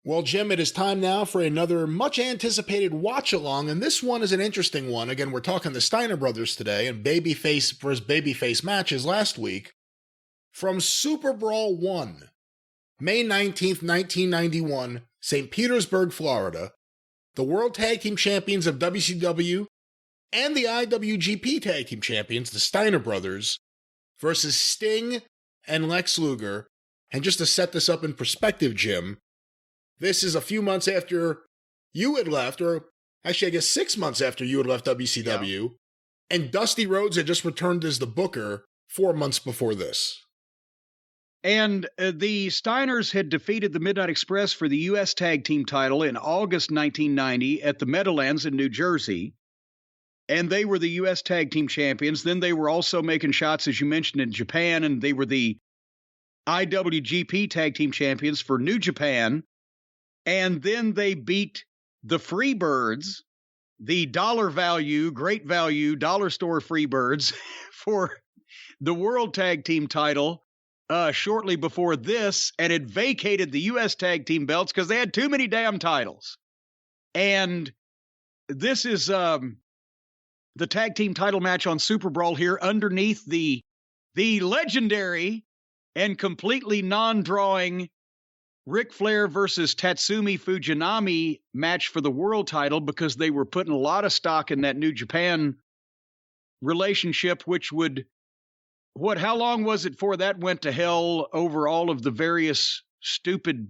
Well, Jim, it is time now for another much-anticipated watch-along, and this one is an interesting one. Again, we're talking the Steiner brothers today, and babyface versus babyface matches last week. From Superbrawl 1, May 19th, 1991, St. Petersburg, Florida, the World Tag Team Champions of WCW and the IWGP Tag Team Champions, the Steiner brothers, versus Sting and Lex Luger. And just to set this up in perspective, Jim, this is a few months after you had left, or actually I guess 6 months after you had left WCW, and Dusty Rhodes had just returned as the booker 4 months before this. And the Steiners had defeated the Midnight Express for the U.S. Tag Team title in August 1990 at the Meadowlands in New Jersey. And they were the U.S. Tag Team champions. Then they were also making shots, as you mentioned, in Japan, and they were the IWGP Tag Team champions for New Japan. And then they beat the Freebirds, the great value, dollar store Freebirds, for the World Tag Team title shortly before this, and it vacated the U.S. Tag Team belts because they had too many damn titles. And this is the Tag Team title match on Superbrawl here underneath the legendary and completely non-drawing Ric Flair versus Tatsumi Fujinami match for the world title, because they were putting a lot of stock in that New Japan relationship, which would, how long was it before that went to hell over all of the various stupid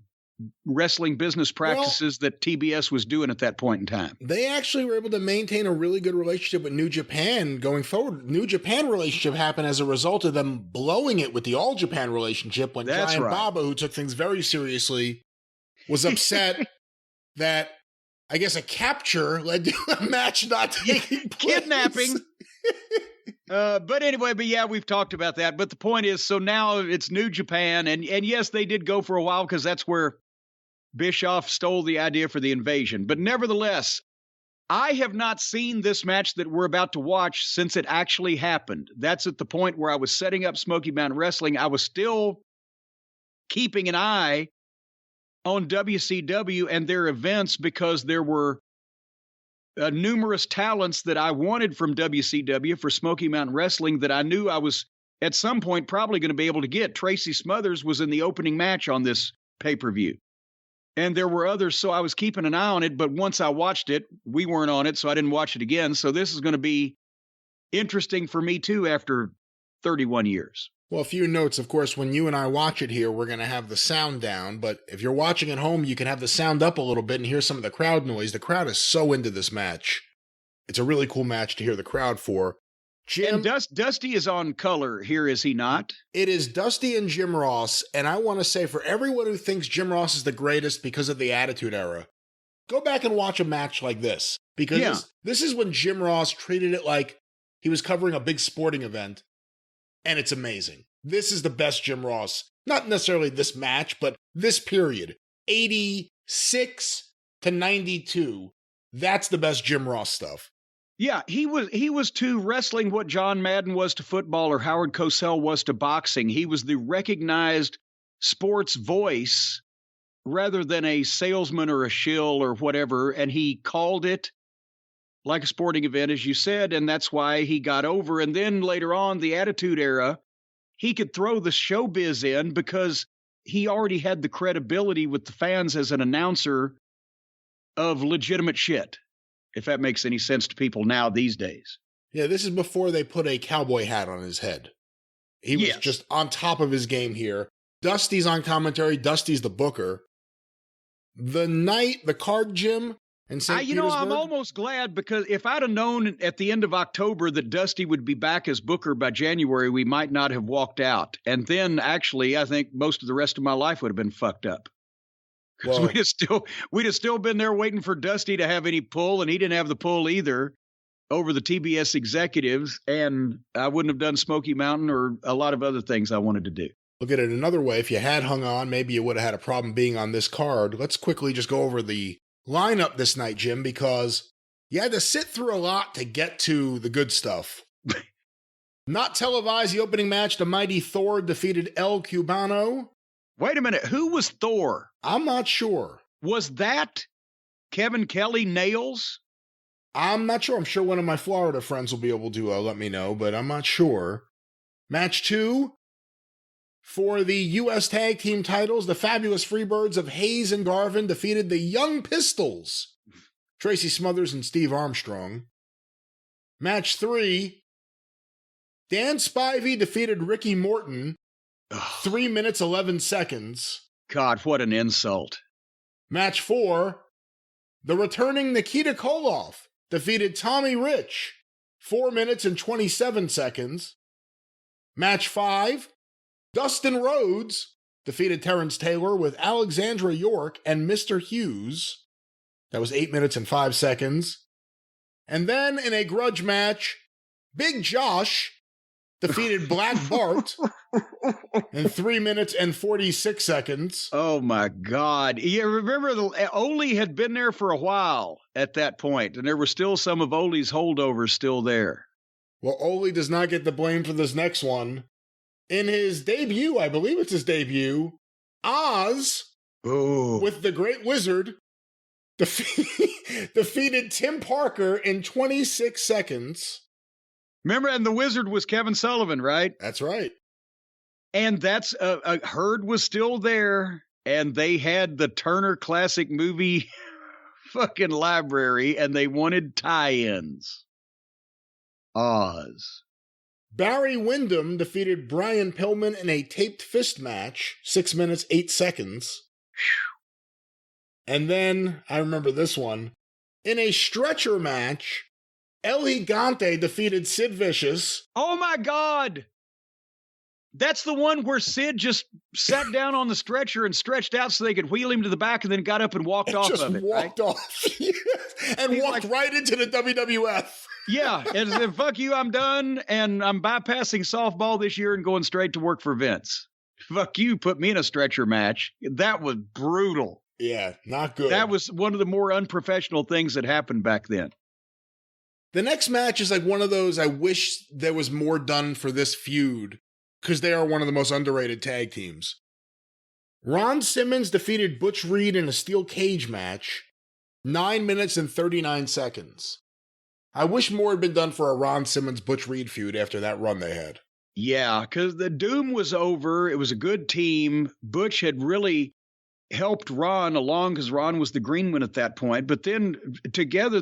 wrestling business practices that TBS was doing at that point in time? They actually were able to maintain a really good relationship with New Japan going forward. New Japan relationship happened as a result of them blowing it with the All Japan relationship when Giant Baba, who took things very seriously, was upset that, I guess, a capture led to a match not taking place. Kidnapping. But anyway, we've talked about that. But the point is, so now it's New Japan, and yes, they did go for a while because that's where Bischoff stole the idea for the invasion. But nevertheless, I have not seen this match that we're about to watch since it actually happened. That's at the point where I was setting up Smoky Mountain Wrestling. I was still keeping an eye on WCW and their events because there were numerous talents that I wanted from WCW for Smoky Mountain Wrestling that I knew I was at some point probably going to be able to get. Tracy Smothers was in the opening match on this pay-per-view. And there were others, so I was keeping an eye on it. But once I watched it, we weren't on it, so I didn't watch it again. So this is going to be interesting for me, too, after 31 years. Well, a few notes. Of course, when you and I watch it here, we're going to have the sound down. But if you're watching at home, you can have the sound up a little bit and hear some of the crowd noise. The crowd is so into this match. It's a really cool match to hear the crowd for. Jim, and Dusty is on color here, is he not? It is Dusty and Jim Ross, and I want to say for everyone who thinks Jim Ross is the greatest because of the Attitude Era, go back and watch a match like this, because this is when Jim Ross treated it like he was covering a big sporting event, and it's amazing. This is the best Jim Ross. Not necessarily this match, but this period, 86 to 92, that's the best Jim Ross stuff. Yeah, he was to wrestling what John Madden was to football or Howard Cosell was to boxing. He was the recognized sports voice rather than a salesman or a shill or whatever, and he called it like a sporting event, as you said, and that's why he got over. And then later on, the Attitude Era, he could throw the showbiz in because he already had the credibility with the fans as an announcer of legitimate shit, if that makes any sense to people now these days. Yeah, this is before they put a cowboy hat on his head. He was just on top of his game here. Dusty's on commentary. Dusty's the booker. The card, Jim, in St. Petersburg. I'm almost glad, because if I'd have known at the end of October that Dusty would be back as booker by January, we might not have walked out. And then, actually, I think most of the rest of my life would have been fucked up. Because we'd have still been there waiting for Dusty to have any pull, and he didn't have the pull either over the TBS executives, and I wouldn't have done Smoky Mountain or a lot of other things I wanted to do. Look at it another way. If you had hung on, maybe you would have had a problem being on this card. Let's quickly just go over the lineup this night, Jim, because you had to sit through a lot to get to the good stuff. Not televised, the opening match, the mighty Thor defeated El Cubano. Wait a minute, who was Thor? I'm not sure. Was that Kevin Kelly Nails? I'm not sure. I'm sure one of my Florida friends will be able to let me know, but I'm not sure. Match 2 for the U.S. Tag Team titles. The Fabulous Freebirds of Hayes and Garvin defeated the Young Pistols, Tracy Smothers and Steve Armstrong. Match 3, Dan Spivey defeated Ricky Morton, 3 minutes, 11 seconds. God, what an insult. Match 4, the returning Nikita Koloff defeated Tommy Rich, 4 minutes and 27 seconds. Match 5, Dustin Rhodes defeated Terrence Taylor with Alexandra York and Mr. Hughes. That was 8 minutes and 5 seconds. And then in a grudge match, Big Josh defeated Black Bart in 3 minutes and 46 seconds. Oh, my God. Yeah, remember, Ole had been there for a while at that point, and there were still some of Ole's holdovers still there. Well, Ole does not get the blame for this next one. In his debut, I believe it's his debut, Oz, with the Great Wizard, defeated Tim Parker in 26 seconds. Remember, and the Wizard was Kevin Sullivan, right? That's right. And that's Herd was still there, and they had the Turner Classic Movie fucking library, and they wanted tie-ins. Oz. Barry Windham defeated Brian Pillman in a taped fist match, 6 minutes, 8 seconds. And then, I remember this one, in a stretcher match, El Gigante defeated Sid Vicious. Oh my God! That's the one where Sid just sat down on the stretcher and stretched out so they could wheel him to the back and then got up and walked off of it. Walked off. And He's walked right into the WWF. Yeah, and said, fuck you, I'm done, and I'm bypassing softball this year and going straight to work for Vince. Fuck you, put me in a stretcher match. That was brutal. Yeah, not good. That was one of the more unprofessional things that happened back then. The next match is like one of those, I wish there was more done for this feud, because they are one of the most underrated tag teams. Ron Simmons defeated Butch Reed in a steel cage match, 9 minutes and 39 seconds. I wish more had been done for a Ron Simmons-Butch Reed feud after that run they had. Yeah, because the doom was over. It was a good team. Butch had really helped Ron along because Ron was the green one at that point. But then together,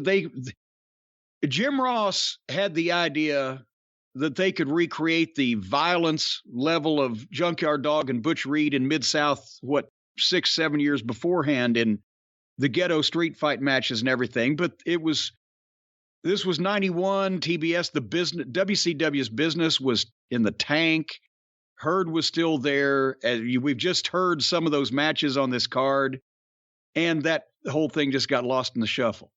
Jim Ross had the idea that they could recreate the violence level of Junkyard Dog and Butch Reed in Mid-South, 6-7 years beforehand in the ghetto street fight matches and everything. But this was 91, TBS, the business, WCW's business was in the tank. Herd was still there. We've just heard some of those matches on this card, and that whole thing just got lost in the shuffle.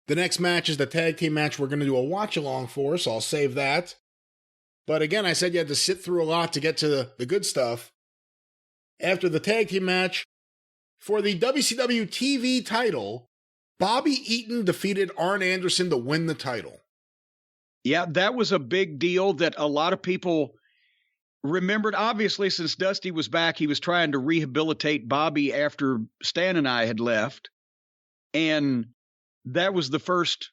The next match is the tag team match we're going to do a watch-along for, so I'll save that. But again, I said you had to sit through a lot to get to the good stuff. After the tag team match, for the WCW TV title, Bobby Eaton defeated Arn Anderson to win the title. Yeah, that was a big deal that a lot of people remembered. Obviously, since Dusty was back, he was trying to rehabilitate Bobby after Stan and I had left. And that was the first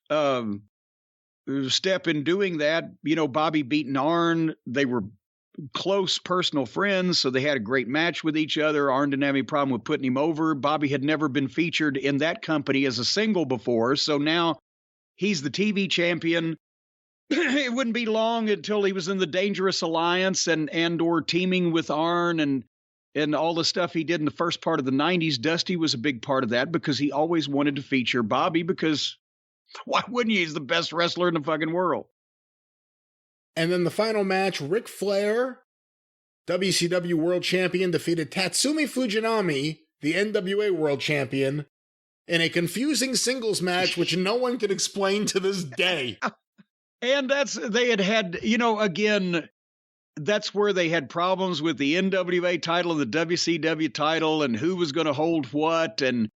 step in doing that. You know, Bobby beating Arn. They were close personal friends, so they had a great match with each other. Arn didn't have any problem with putting him over. Bobby had never been featured in that company as a single before, so now he's the TV champion. It wouldn't be long until he was in the Dangerous Alliance and or teaming with Arn and all the stuff he did in the first part of the 90s. Dusty was a big part of that because he always wanted to feature Bobby because why wouldn't you? He's the best wrestler in the fucking world. And then the final match, Ric Flair, WCW World Champion, defeated Tatsumi Fujinami, the NWA World Champion, in a confusing singles match which no one can explain to this day. And they had, again, that's where they had problems with the NWA title and the WCW title and who was going to hold what. And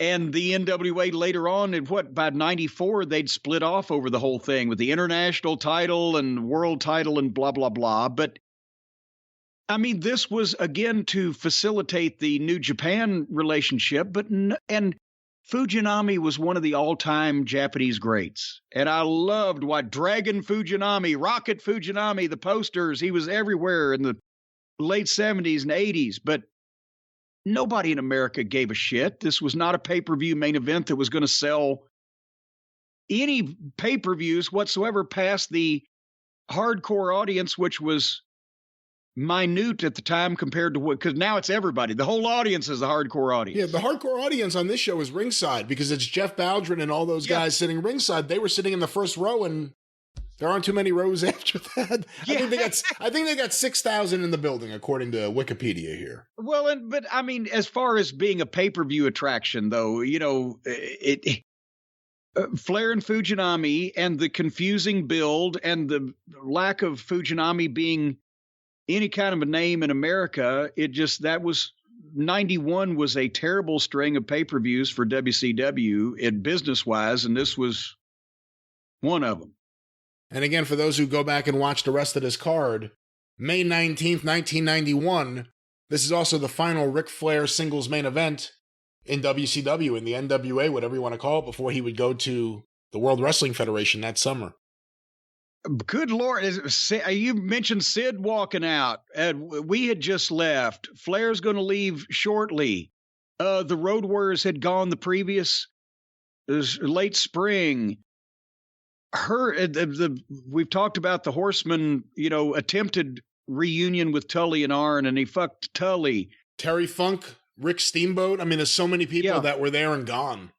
the NWA later on, by 94, they'd split off over the whole thing with the international title and world title and blah, blah, blah. But I mean, this was again to facilitate the New Japan relationship, and Fujinami was one of the all-time Japanese greats. And I loved what Dragon Fujinami, Rocket Fujinami, the posters, he was everywhere in the late 70s and 80s, but nobody in America gave a shit. This was not a pay-per-view main event that was going to sell any pay-per-views whatsoever past the hardcore audience, which was minute at the time compared to what, because now it's everybody. The whole audience is the hardcore audience. Yeah, the hardcore audience on this show is ringside because it's Jeff Baldwin and all those guys sitting ringside. They were sitting in the first row, and there aren't too many rows after that. Yeah. I think they got 6,000 in the building, according to Wikipedia here. Well, but I mean, as far as being a pay-per-view attraction, though, you know, Flair and Fujinami and the confusing build and the lack of Fujinami being any kind of a name in America, that was 91 was a terrible string of pay-per-views for WCW in business-wise, and this was one of them. And again, for those who go back and watch the rest of this card, May 19th, 1991, this is also the final Ric Flair singles main event in WCW, in the NWA, whatever you want to call it, before he would go to the World Wrestling Federation that summer. Good Lord. You mentioned Sid walking out. We had just left. Flair's going to leave shortly. The Road Warriors had gone the previous late spring. We've talked about the Horseman, you know, attempted reunion with Tully and Arn, and he fucked Tully. Terry Funk, Rick Steamboat. I mean, there's so many people that were there and gone.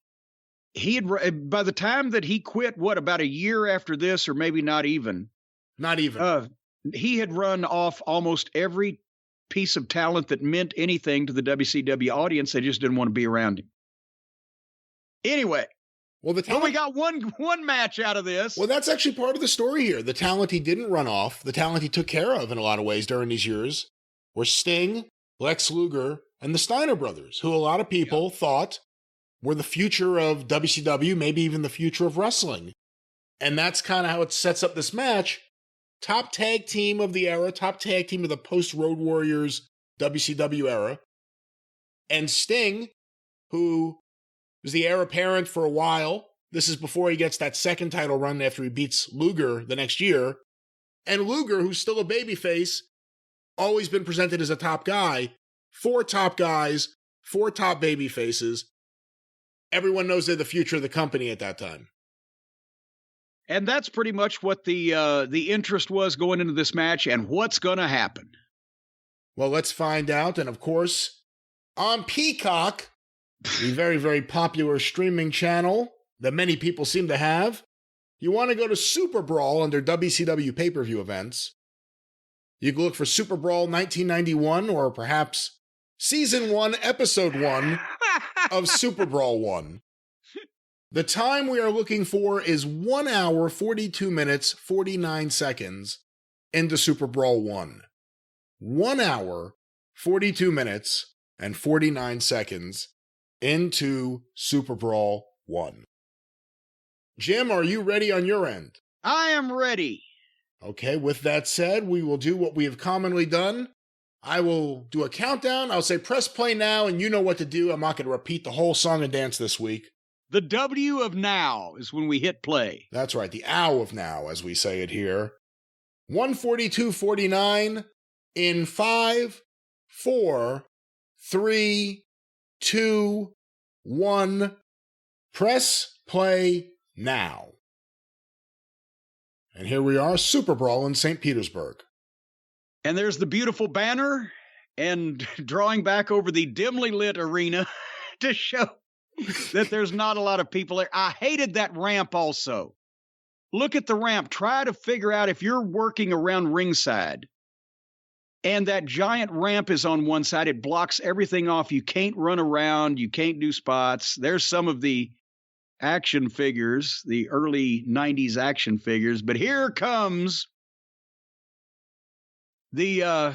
He had, by the time that he quit, about a year after this, or maybe not even. He had run off almost every piece of talent that meant anything to the WCW audience. They just didn't want to be around him. Anyway. Well, we got one match out of this. Well, that's actually part of the story here. The talent he didn't run off, the talent he took care of in a lot of ways during these years, were Sting, Lex Luger, and the Steiner brothers, who a lot of people thought were the future of WCW, maybe even the future of wrestling. And that's kind of how it sets up this match. Top tag team of the era, top tag team of the post-Road Warriors WCW era. And Sting, who was the heir apparent for a while. This is before he gets that second title run after he beats Luger the next year. And Luger, who's still a babyface, always been presented as a top guy. 4 top guys, 4 top babyfaces. Everyone knows they're the future of the company at that time. And that's pretty much what the interest was going into this match, and what's going to happen. Well, let's find out. And of course, on Peacock, the very, very popular streaming channel that many people seem to have, you want to go to Superbrawl under WCW pay-per-view events. You can look for Superbrawl 1991 or perhaps Season 1, Episode 1 of Superbrawl 1. The time we are looking for is 1 hour, 42 minutes, 49 seconds into Superbrawl 1. 1 hour, 42 minutes, and 49 seconds into Superbrawl 1. Jim, are you ready on your end? I am ready. Okay, with that said, we will do what we have commonly done. I will do a countdown. I'll say press play now, and you know what to do. I'm not going to repeat the whole song and dance this week. The W of now is when we hit play. That's right, the ow of now, as we say it here. 142.49 in 5, 4, 3, 2, 1. Press play now. And here we are, Superbrawl in St. Petersburg. And there's the beautiful banner and drawing back over the dimly lit arena to show that there's not a lot of people there. I hated that ramp also. Look at the ramp. Try to figure out if you're working around ringside and that giant ramp is on one side, it blocks everything off. You can't run around. You can't do spots. There's some of the action figures, the early 90s action figures. But here comes the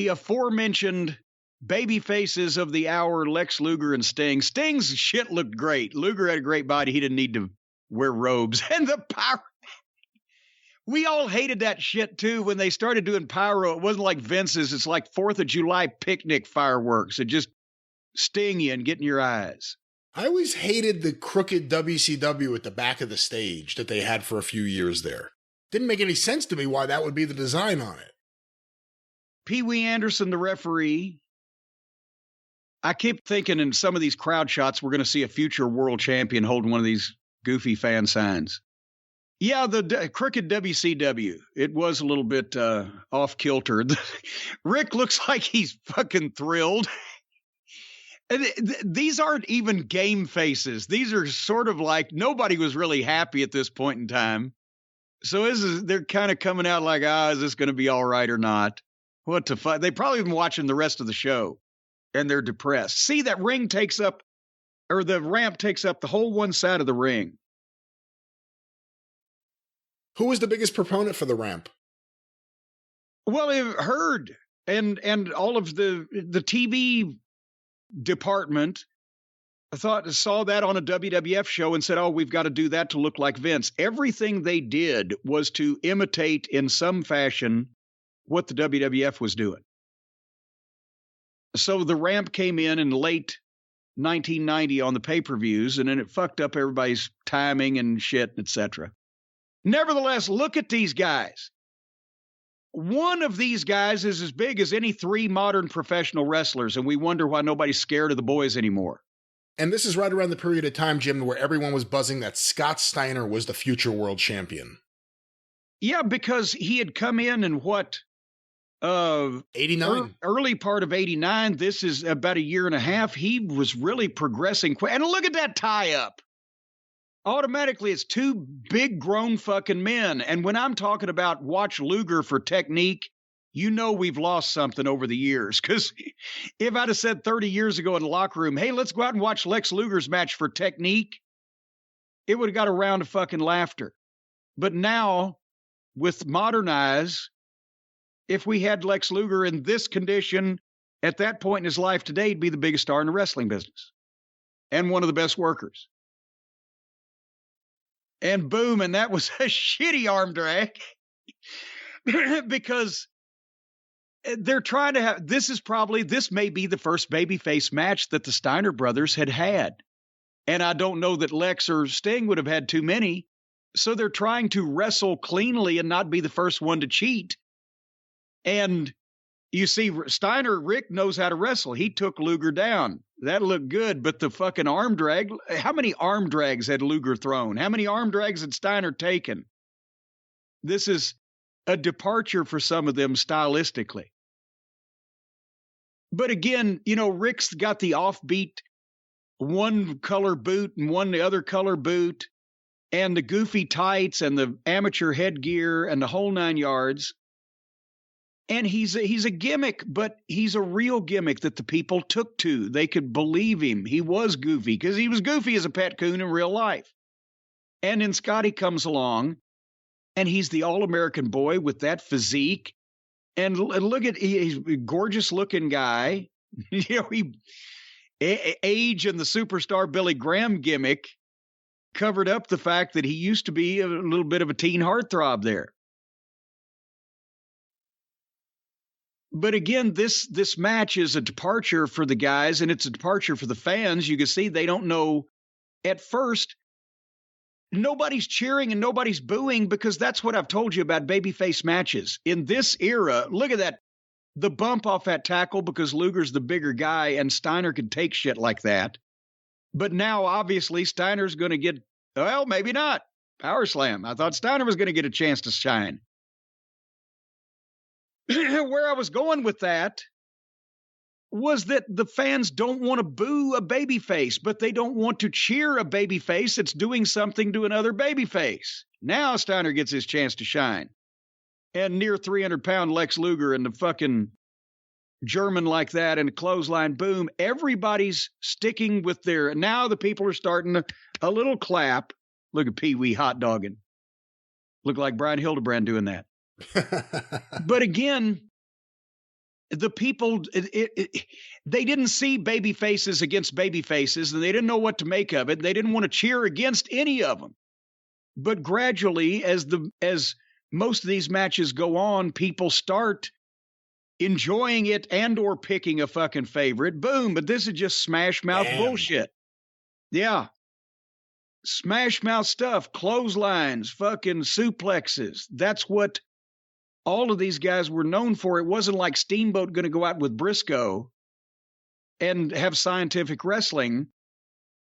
aforementioned baby faces of the hour, Lex Luger and Sting. Sting's shit looked great. Luger had a great body. He didn't need to wear robes. And the power. We all hated that shit too when they started doing pyro. It wasn't like Vince's. It's like 4th of July picnic fireworks. It just sting you and get in your eyes. I always hated the crooked WCW at the back of the stage that they had for a few years there. Didn't make any sense to me why that would be the design on it. Pee Wee Anderson, the referee. I keep thinking in some of these crowd shots, we're going to see a future world champion holding one of these goofy fan signs. Yeah, the crooked WCW. It was a little bit off kilter. Rick looks like he's fucking thrilled. And these aren't even game faces. These are sort of like nobody was really happy at this point in time. So they're kind of coming out like, is this going to be all right or not? What the fuck? They probably been watching the rest of the show and they're depressed. See, that ring takes up, or the ramp takes up the whole one side of the ring. Who was the biggest proponent for the ramp? Well, I've heard, and all of the TV department saw that on a WWF show and said, we've got to do that to look like Vince. Everything they did was to imitate in some fashion what the WWF was doing. So the ramp came in late 1990 on the pay-per-views, and then it fucked up everybody's timing and shit, etc. Nevertheless, look at these guys. One of these guys is as big as any 3 modern professional wrestlers, and we wonder why nobody's scared of the boys anymore. And this is right around the period of time, Jim, where everyone was buzzing that Scott Steiner was the future world champion. Yeah, because he had come in what? 89. Early part of 89. This is about a year and a half. He was really progressing quick. And look at that tie-up. Automatically, it's 2 big grown fucking men. And when I'm talking about watch Luger for technique, you know we've lost something over the years. Because if I'd have said 30 years ago in the locker room, hey, let's go out and watch Lex Luger's match for technique, it would have got a round of fucking laughter. But now, with modern eyes, if we had Lex Luger in this condition at that point in his life today, he'd be the biggest star in the wrestling business and one of the best workers. And boom, and that was a shitty arm drag because they're trying to have, this may be the first babyface match that the Steiner brothers had. And I don't know that Lex or Sting would have had too many. So they're trying to wrestle cleanly and not be the first one to cheat. And you see, Rick knows how to wrestle. He took Luger down. That looked good, but the fucking arm drag, how many arm drags had Luger thrown? How many arm drags had Steiner taken? This is a departure for some of them stylistically. But again, Rick's got the offbeat one color boot and one the other color boot and the goofy tights and the amateur headgear and the whole 9 yards. And he's a gimmick, but he's a real gimmick that the people took to. They could believe him. He was goofy because he was goofy as a pet coon in real life. And then Scotty comes along, and he's the all-American boy with that physique. And look at, he's a gorgeous-looking guy. Age and the superstar Billy Graham gimmick covered up the fact that he used to be a little bit of a teen heartthrob there. But again, this match is a departure for the guys, and it's a departure for the fans. You can see they don't know at first. Nobody's cheering and nobody's booing because that's what I've told you about babyface matches. In this era, look at that, the bump off that tackle because Luger's the bigger guy and Steiner could take shit like that. But now, obviously, Steiner's going to get, well, maybe not. Power slam. I thought Steiner was going to get a chance to shine. Where I was going with that was that the fans don't want to boo a babyface, but they don't want to cheer a babyface that's doing something to another babyface. Now Steiner gets his chance to shine. And near 300-pound Lex Luger and the fucking German like that and a clothesline, boom, everybody's sticking with their, now the people are starting a little clap. Look at Pee Wee hot dogging. Look like Brian Hildebrand doing that. But again, the people, they didn't see baby faces against baby faces, and they didn't know what to make of it. They didn't want to cheer against any of them. But gradually, as most of these matches go on, people start enjoying it and or picking a fucking favorite. Boom. But this is just smash mouth bullshit. Yeah. Smash mouth stuff, clotheslines, fucking suplexes. That's what all of these guys were known for. It wasn't like Steamboat going to go out with Briscoe and have scientific wrestling.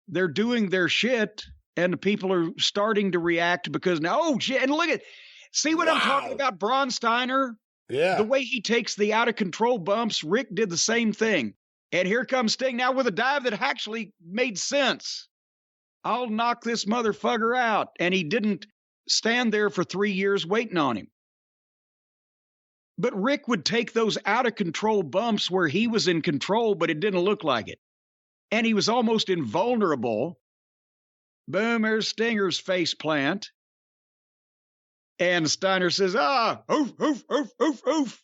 They're doing their shit, and the people are starting to react because now, oh shit, and look at, see what I'm talking about, Braun Steiner? Yeah. The way he takes the out of control bumps, Rick did the same thing. And here comes Sting now with a dive that actually made sense. I'll knock this motherfucker out. And he didn't stand there for 3 years waiting on him. But Rick would take those out of control bumps where he was in control, but it didn't look like it. And he was almost invulnerable. Boom, there's Stinger's face plant. And Steiner says, oof, oof, oof, oof, oof.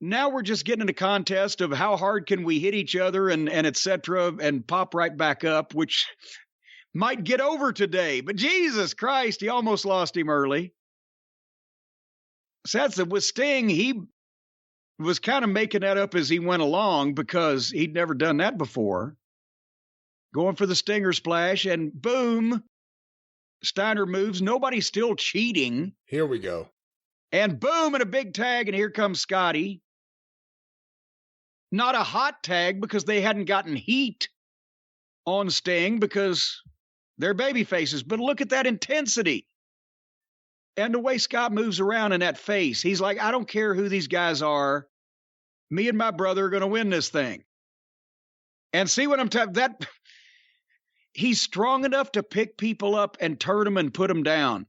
Now we're just getting in a contest of how hard can we hit each other and et cetera, and pop right back up, which might get over today. But Jesus Christ, he almost lost him early. So that's it. With Sting, he was kind of making that up as he went along because he'd never done that before. Going for the Stinger splash, and boom, Steiner moves. Nobody's still cheating. Here we go. And boom, and a big tag, and here comes Scotty. Not a hot tag because they hadn't gotten heat on Sting because they're baby faces. But look at that intensity. And the way Scott moves around in that face, he's like, I don't care who these guys are. Me and my brother are going to win this thing. And see what I'm talking about? He's strong enough to pick people up and turn them and put them down.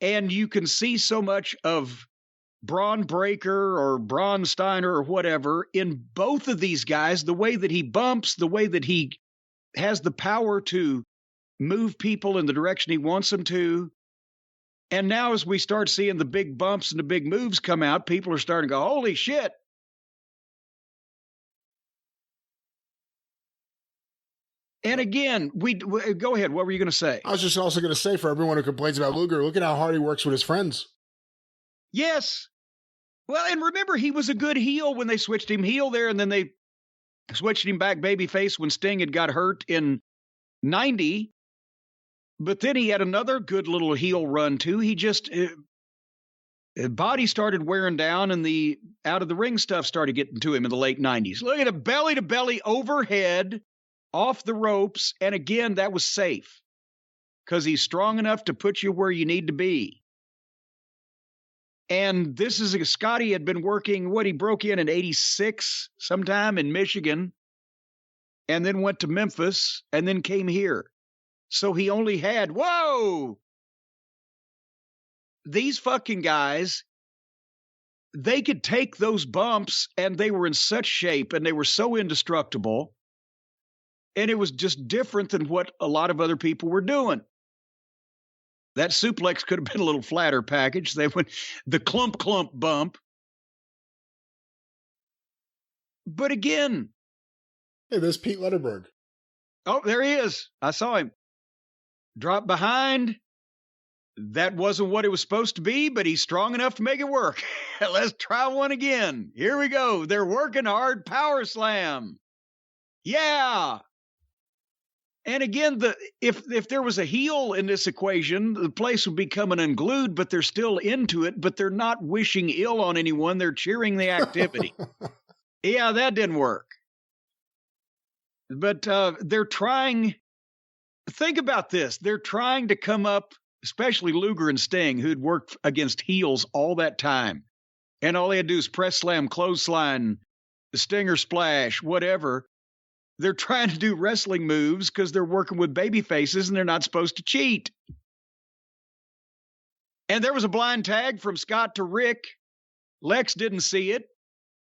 And you can see so much of Braun Breaker or Braun Steiner or whatever in both of these guys, the way that he bumps, the way that he has the power to move people in the direction he wants them to. And now as we start seeing the big bumps and the big moves come out, people are starting to go, holy shit. And again, we go ahead. What were you going to say? I was just also going to say, for everyone who complains about Luger, look at how hard he works with his friends. Yes. Well, and remember, he was a good heel when they switched him heel there, and then they switched him back babyface when Sting had got hurt in 90. But then he had another good little heel run, too. He just, his body started wearing down, and the out of the ring stuff started getting to him in the late 90s. Look at a belly-to-belly overhead off the ropes, and again, that was safe because he's strong enough to put you where you need to be. And this is Scotty had been working, he broke in 86 sometime in Michigan, and then went to Memphis, and then came here. So he only had, these fucking guys, they could take those bumps, and they were in such shape, and they were so indestructible. And it was just different than what a lot of other people were doing. That suplex could have been a little flatter package. They went the clump bump. But again. Hey, there's Pete Letterberg. Oh, there he is. I saw him. Drop behind. That wasn't what it was supposed to be, but he's strong enough to make it work. Let's try one again. Here we go. They're working hard. Power slam. Yeah. And again, if there was a heel in this equation, the place would be coming unglued, but they're still into it, but they're not wishing ill on anyone. They're cheering the activity. Yeah, that didn't work. But they're trying, think about this. They're trying to come up, especially Luger and Sting, who'd worked against heels all that time. And all they had to do is press slam, clothesline, Stinger splash, whatever. They're trying to do wrestling moves because they're working with baby faces and they're not supposed to cheat. And there was a blind tag from Scott to Rick. Lex didn't see it,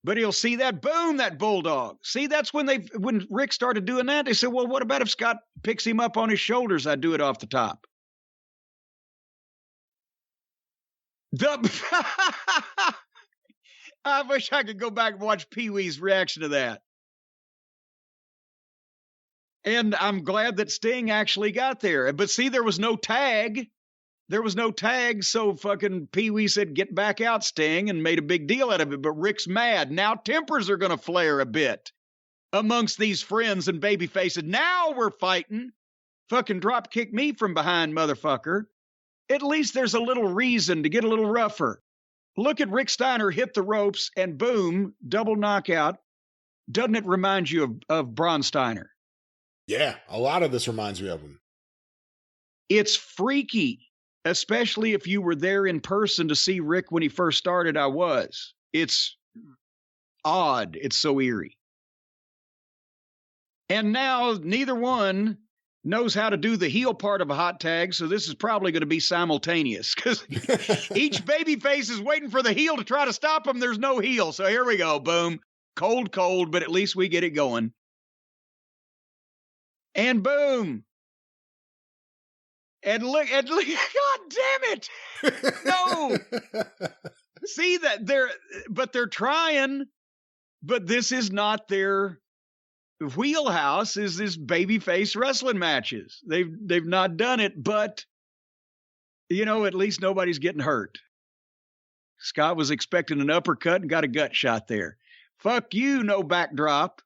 but he'll see that. Boom, that bulldog. See, that's when Rick started doing that. They said, well, what about if Scott picks him up on his shoulders? I'd do it off the top. I wish I could go back and watch Pee Wee's reaction to that. And I'm glad that Sting actually got there. But see, there was no tag. There was no tag, so fucking Pee Wee said, get back out, Sting, and made a big deal out of it. But Ric's mad. Now tempers are going to flare a bit amongst these friends and baby faces. Now we're fighting. Fucking drop kick me from behind, motherfucker. At least there's a little reason to get a little rougher. Look at Rick Steiner hit the ropes and boom, double knockout. Doesn't it remind you of Braun Steiner? Yeah, a lot of this reminds me of him. It's freaky, especially if you were there in person to see Rick when he first started. I was. It's odd. It's so eerie. And now neither one knows how to do the heel part of a hot tag, so this is probably going to be simultaneous because each baby face is waiting for the heel to try to stop him. There's no heel, so here we go. Boom. Cold, but at least we get it going. And boom. And look, God damn it. No. See that they're trying, but this is not their wheelhouse, is this babyface wrestling matches. They've not done it, but at least nobody's getting hurt. Scott was expecting an uppercut and got a gut shot there. Fuck you, no backdrop.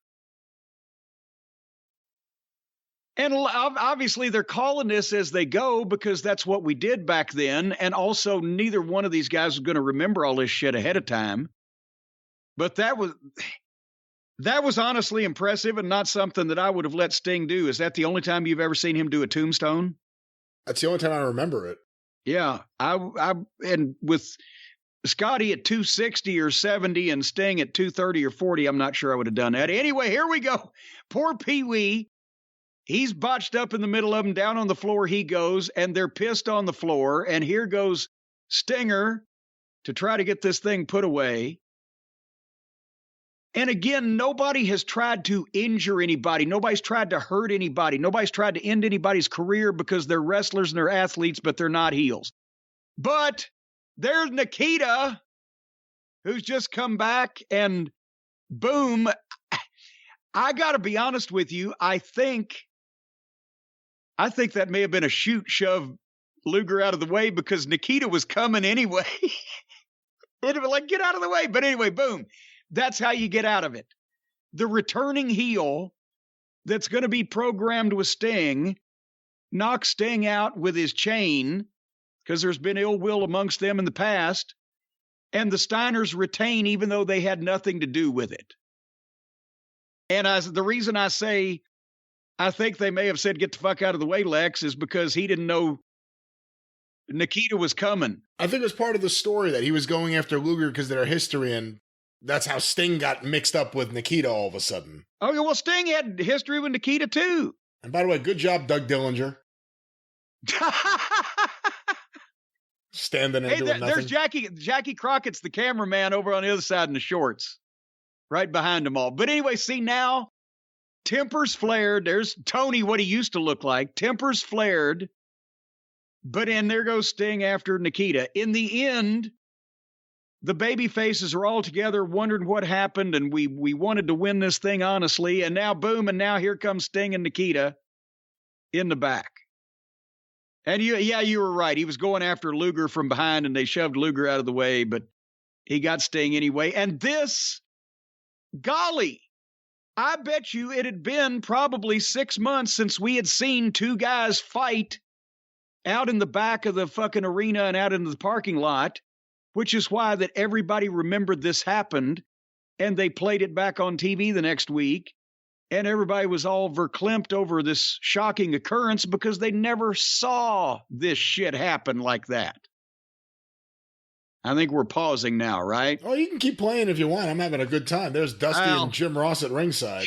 And obviously they're calling this as they go because that's what we did back then. And also neither one of these guys was going to remember all this shit ahead of time. But that was honestly impressive and not something that I would have let Sting do. Is that the only time you've ever seen him do a tombstone? That's the only time I remember it. Yeah. And with Scotty at 260 or 70 and Sting at 230 or 40, I'm not sure I would have done that. Anyway, here we go. Poor Pee Wee. He's botched up in the middle of them. Down on the floor he goes, and they're pissed on the floor. And here goes Stinger to try to get this thing put away. And again, nobody has tried to injure anybody. Nobody's tried to hurt anybody. Nobody's tried to end anybody's career because they're wrestlers and they're athletes, but they're not heels. But there's Nikita, who's just come back, and boom. I got to be honest with you. I think that may have been a shove Luger out of the way because Nikita was coming anyway. It'd be like, get out of the way. But anyway, boom. That's how you get out of it. The returning heel that's going to be programmed with Sting knocks Sting out with his chain because there's been ill will amongst them in the past. And the Steiners retain even though they had nothing to do with it. And the reason I say I think they may have said, get the fuck out of the way, Lex, is because he didn't know Nikita was coming. I think it was part of the story that he was going after Luger because of their history, and that's how Sting got mixed up with Nikita all of a sudden. Oh, yeah, well, Sting had history with Nikita, too. And by the way, good job, Doug Dillinger. Standing there doing nothing. There's Jackie Crockett's the cameraman over on the other side in the shorts. Right behind them all. But anyway, see now, tempers flared. There's Tony, what he used to look like. Tempers flared. But and there goes Sting after Nikita. In the end, the baby faces are all together wondering what happened, and we wanted to win this thing honestly. And now, boom, and now here comes Sting and Nikita in the back. And you were right. He was going after Luger from behind, and they shoved Luger out of the way, but he got Sting anyway. And this, golly, I bet you it had been probably 6 months since we had seen two guys fight out in the back of the fucking arena and out into the parking lot, which is why that everybody remembered this happened, and they played it back on TV the next week, and everybody was all verklempt over this shocking occurrence because they never saw this shit happen like that. I think we're pausing now, right? Oh, you can keep playing if you want. I'm having a good time. There's Dusty and Jim Ross at ringside.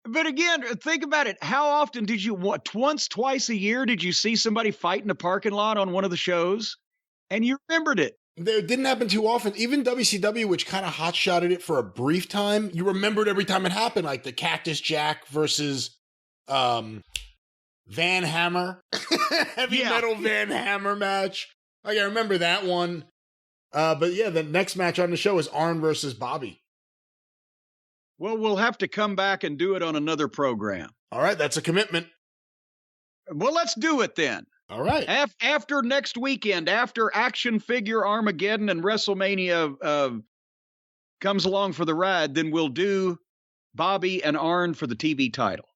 But again, think about it. How often did you, twice a year, did you see somebody fight in a parking lot on one of the shows? And you remembered it. It didn't happen too often. Even WCW, which kind of hot-shotted it for a brief time, you remembered every time it happened, like the Cactus Jack versus Van Hammer. Heavy metal Van Hammer match. Like, I remember that one. But yeah, the next match on the show is Arn versus Bobby. Well, we'll have to come back and do it on another program. All right, that's a commitment. Well, let's do it then. All right. After next weekend, after Action Figure Armageddon and WrestleMania comes along for the ride, then we'll do Bobby and Arn for the TV title.